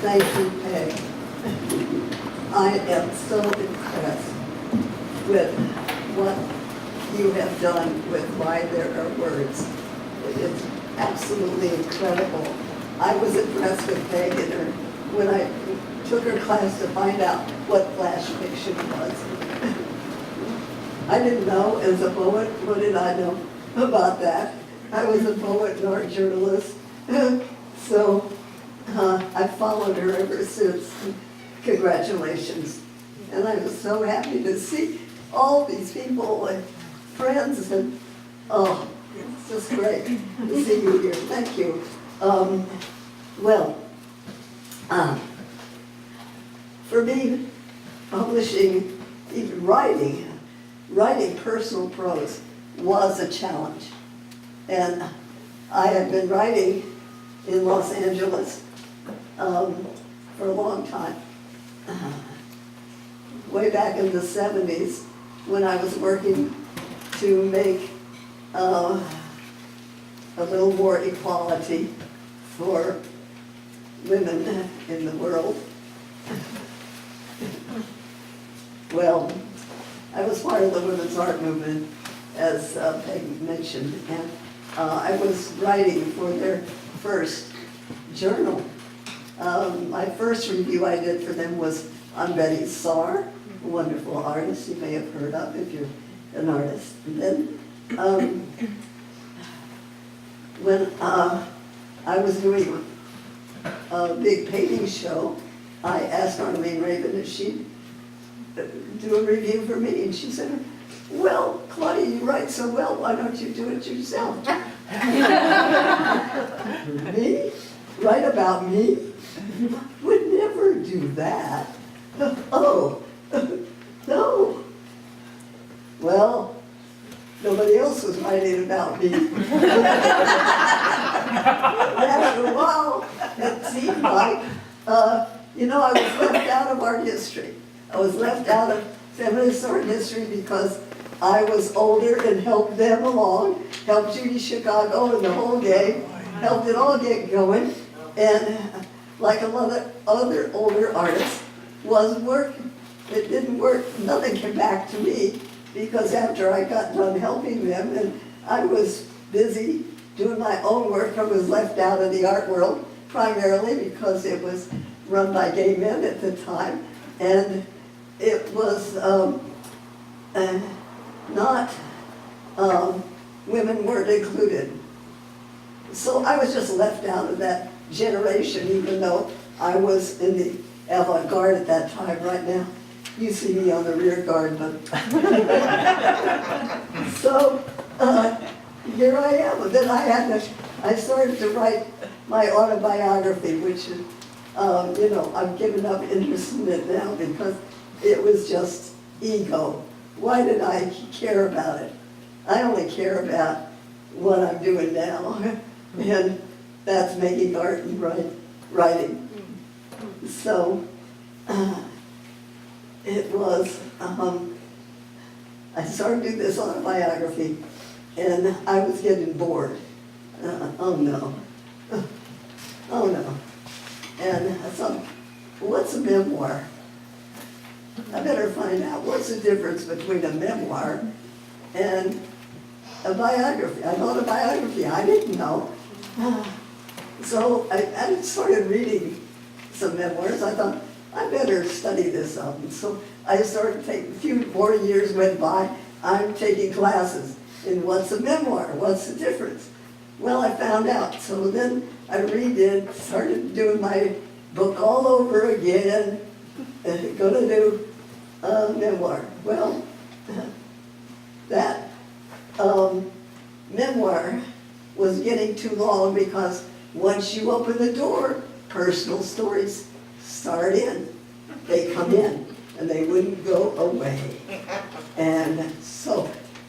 Thank you, Peg. I am so impressed with what you have done with Why There Are Words. It's absolutely incredible. I was impressed with Peg in her, when I took her class to find out what flash fiction was. I didn't know, as a poet, what did I know about that? I was a poet and art journalist. So I followed her ever since. Congratulations. And I was so happy to see all these people and friends, and oh, it's just great to see you here. Thank you. For me, publishing, even writing personal prose was a challenge. And I had been writing in Los Angeles for a long time. Way back in the 70s, when I was working to make a little more equality for women in the world. Well, I was part of the women's art movement, as Peg mentioned, and I was writing for their first journal. My first review I did for them was on Betty Saar, a wonderful artist you may have heard of if you're an artist. And then when I was doing a big painting show, I asked Arlene Raven if she'd do a review for me, and she said, "Well, Claudia, you write so well, why don't you do it yourself?" Me? Write about me? Would never do that. Oh, no. Well, nobody else was writing about me. After a while, it seemed like, I was left out of art history. I was left out of feminist art history because I was older and helped them along, helped Judy Chicago and the whole gang, helped it all get going. And like a lot of other older artists, was working. It didn't work. Nothing came back to me because after I got done helping them and I was busy doing my own work, I was left out of the art world, primarily because it was run by gay men at the time. And it was not, women weren't included. So I was just left out of that generation, even though I was in the avant-garde at that time. Right now, you see me on the rear guard, but so here I am. And then I started to write my autobiography, which I've given up interest in it now because it was just ego. Why did I care about it? I only care about what I'm doing now, and that's making art and writing. So it was, I started doing this autobiography, and I was getting bored. Oh no. And I thought, what's a memoir? I better find out what's the difference between a memoir and a biography. An autobiography, I didn't know. So I started reading some memoirs. I thought, I better study this up. And so I started taking, a few more years went by, I'm taking classes in what's a memoir, what's the difference? Well, I found out. So then I redid, started doing my book all over again, going to do a memoir. Well, that memoir was getting too long because once you open the door, personal stories start in. They come in and they wouldn't go away. And so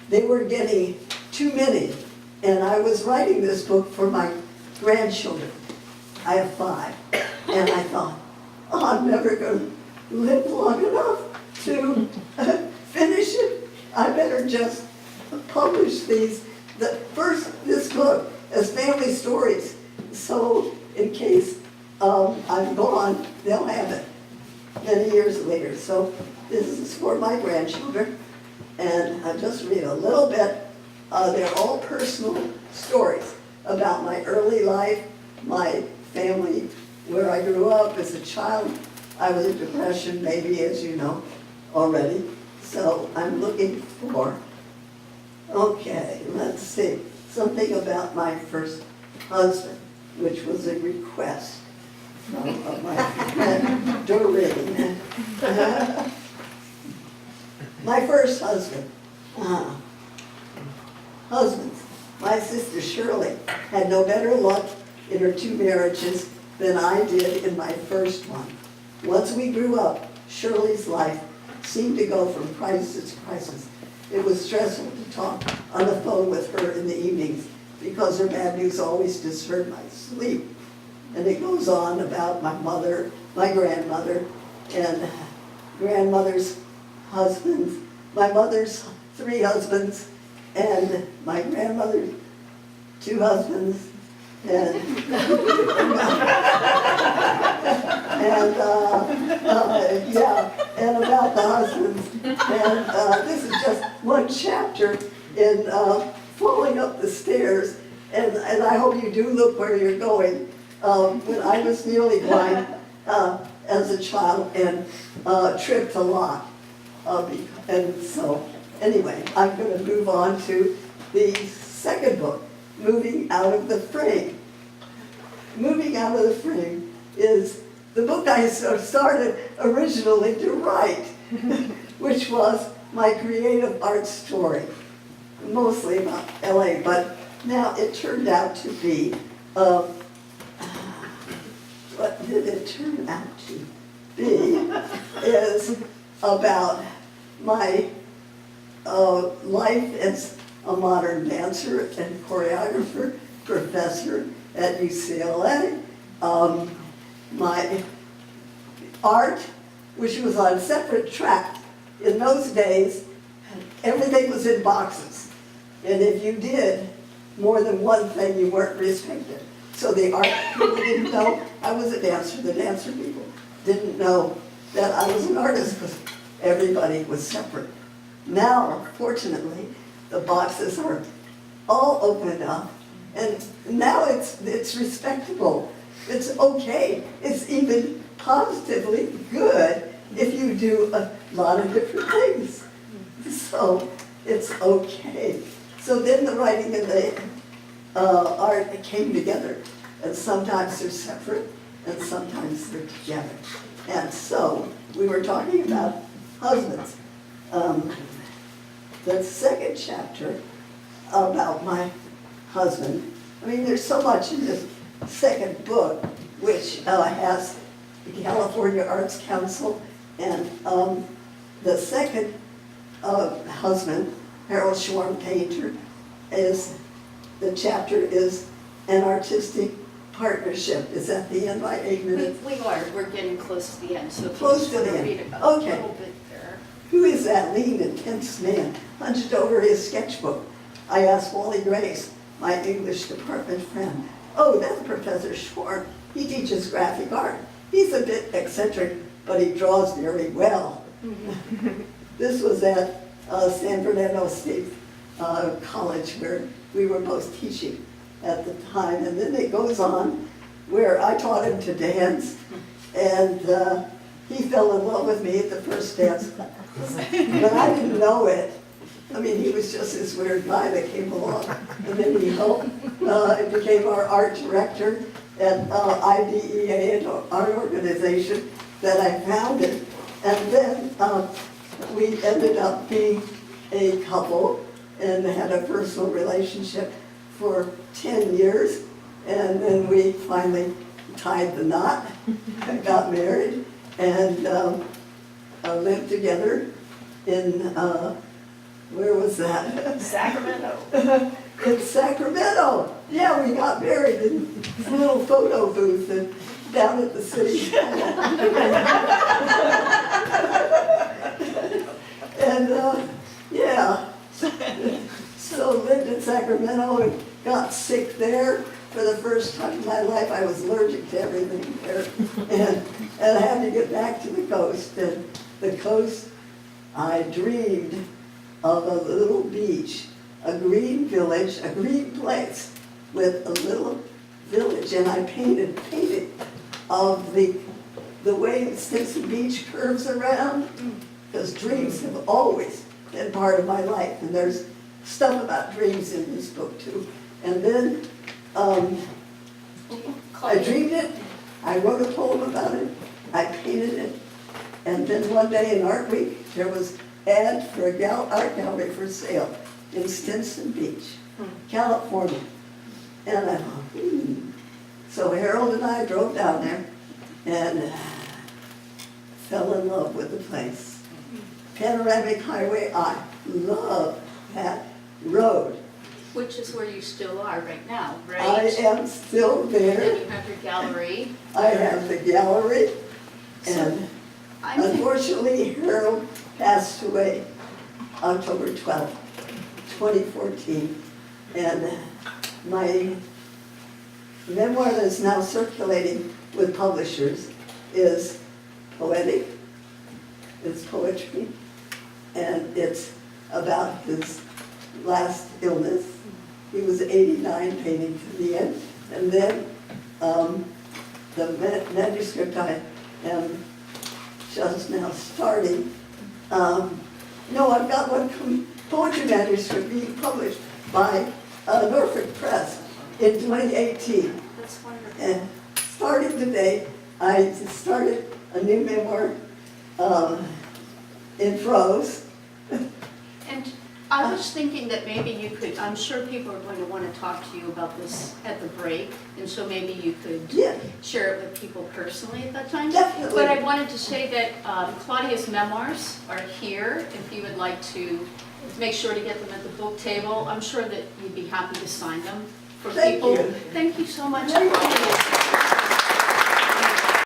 they were getting too many. And I was writing this book for my grandchildren. I have 5. And I thought, oh, I'm never going to live long enough to finish it. I better just publish this book as family stories. So in case I I'm gone, they'll have it many years later. So this is for my grandchildren, and I'll just read a little bit. They're all personal stories about my early life, my family, where I grew up as a child. I was in depression, maybe, as you know already. So I'm looking for, okay, let's see, something about my first husband, which was a request from my friend Doreen. My first husband. Husbands. My sister Shirley had no better luck in her 2 marriages than I did in my first one. Once we grew up, Shirley's life seemed to go from crisis to crisis. It was stressful to talk on the phone with her in the evenings because her bad news always disturbed my sleep. And it goes on about my mother, my grandmother, and grandmother's husbands, my mother's 3 husbands, and my grandmother's 2 husbands, and and about the husbands. And this is just one chapter in falling up the stairs, and I hope you do look where you're going. When I was nearly blind as a child and tripped a lot. And so, anyway, I'm going to move on to the second book, Moving Out of the Frame. Moving Out of the Frame is the book I started originally to write, which was my creative art story, mostly about LA, but now it turned out to be, what did it turn out to be, is about my life as a modern dancer and choreographer, professor at UCLA, my art, which was on separate track. In those days, everything was in boxes. And if you did more than one thing, you weren't respected. So the art people didn't know I was a dancer. The dancer people didn't know that I was an artist because everybody was separate. Now, fortunately, the boxes are all opened up, and now it's respectable. It's okay. It's even positively good if you do a lot of different things. So it's okay. So then the writing and the art came together, and sometimes they're separate, and sometimes they're together. And so we were talking about husbands. The second chapter about my husband, I mean, there's so much in this second book, which has the California Arts Council, and the second husband, Harold Schwarm, painter, the chapter is an artistic partnership. Is that the end by 8 minutes? We are. We're getting close to the end. So close to the end. Okay. A little bit there. Who is that lean and tense man hunched over his sketchbook? I asked Wally Grace, my English department friend. Oh, that's Professor Schwarm. He teaches graphic art. He's a bit eccentric, but he draws very well. This was at San Fernando State College, where we were both teaching at the time. And then it goes on where I taught him to dance, and he fell in love with me at the first dance class. But I didn't know it. I mean, he was just this weird guy that came along. And then he helped, and became our art director at IDEA, an art organization that I founded. And then we ended up being a couple and had a personal relationship for 10 years. And then we finally tied the knot, got married, and lived together in, where was that? Sacramento. In Sacramento. Yeah, we got married in a little photo booth down at the city. And yeah, so lived in Sacramento and got sick there for the first time in my life, I was allergic to everything there. And I had to get back to the coast. And the coast, I dreamed of a little beach, a green village, a green place with a little village. And I painted of the way Stinson Beach curves around, because dreams have always been part of my life. And there's stuff about dreams in this book too. And then I dreamed it, I wrote a poem about it, I painted it, and then one day in Art Week, there was ad for a art gallery for sale in Stinson Beach, California. And I thought, So Harold and I drove down there and fell in love with the place. Panoramic Highway, I love that road. Which is where you still are right now, right? I am still And there. then you have your gallery. I have the gallery, and I'm thinking, unfortunately, Harold passed away October 12th, 2014. And my memoir that is now circulating with publishers is poetic, it's poetry, and it's about his last illness. He was 89 painting to the end. And then the manuscript I am just now starting. No, I've got one poetry manuscript being published by Norfolk Press in 2018. that's wonderful. And starting today, I started a new memoir in prose. And I was thinking that maybe you could, I'm sure people are going to want to talk to you about this at the break, and so maybe you could Yeah. share it with people personally at that time. Definitely. But I wanted to say that Claudia's memoirs are here, if you would like to make sure to get them at the book table. I'm sure that you'd be happy to sign them for Thank people. you. Thank you so much. Thank you. Claudia.